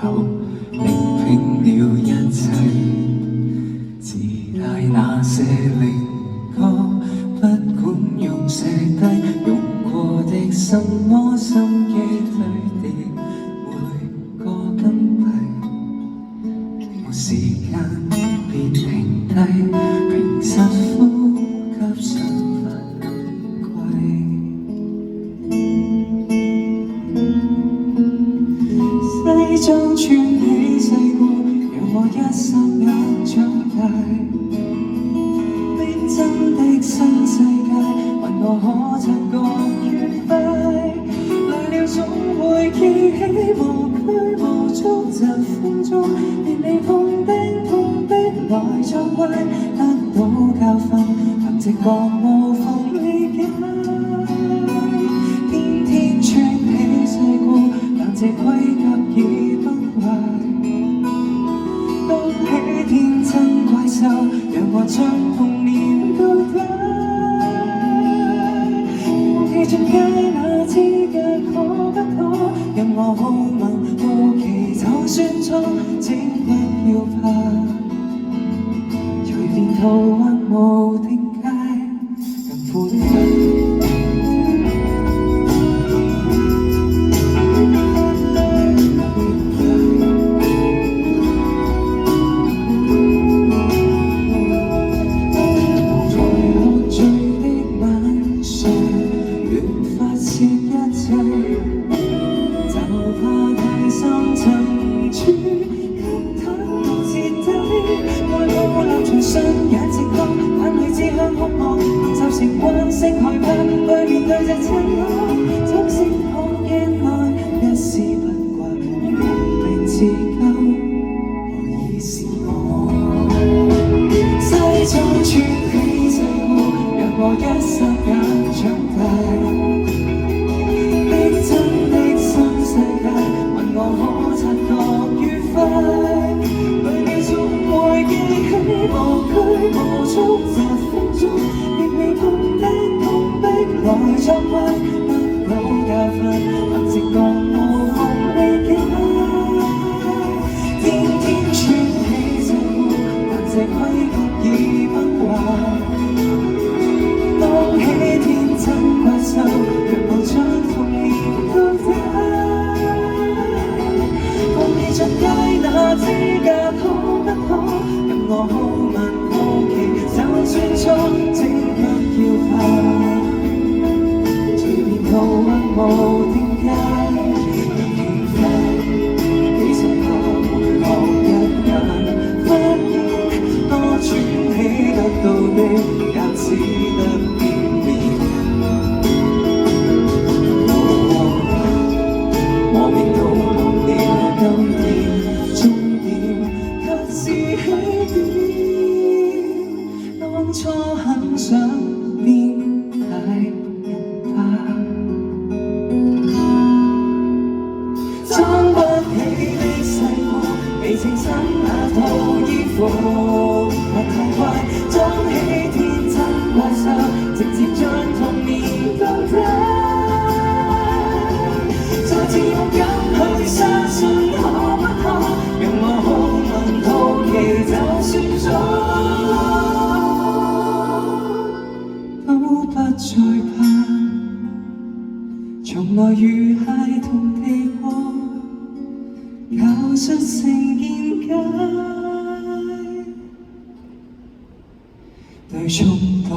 後，力拼了一切，自帶那些靈歌，不管用寫低用過的什麼心機堆疊每個金幣，沒時間別停低，平實呼吸想法貴。西裝穿起世故，讓我一霎眼長大。逼真的新世界，問我可察覺愉快。來了總會記起無拘無束疾風中，別離碰釘碰壁來作怪，得到教訓，憑直覺無縫理解。天天穿起世故，但這規格已崩壞。當起天真怪獸，讓我將童年到底。放棄進階那資格可不可？任我好問好奇，就算錯，請不要怕。隨便途或無定界，更寬闊。習慣性害怕去面對這親口，即使看見愛一絲不掛，如無名自救，何以是我？西裝穿起世故，讓我一霎眼長大。逼真的新世界，問我可察覺愉快。來了總會記起無拘無束疾風中。來作怪，得到教訓，憑直覺無縫理解。天天穿起世故，但這規格已崩壞。當起天真怪獸，讓我將童年到底。放棄進階那資格可不可？任我好問好奇，就算錯，請不要怕。途或無定界，更輕快。幾十下回望一眼，發現多轉起得到的，也只得片面。磨面到忘了今天，終點卻是起點。當初很想變大人吧。未稱心那套衣服或太怪，裝起天真怪獸，直接將童年到底。再次勇敢去相信可不可？讓我好問好奇，就算錯都不再怕，從來如孩童地過。教出成見解，對觸碰。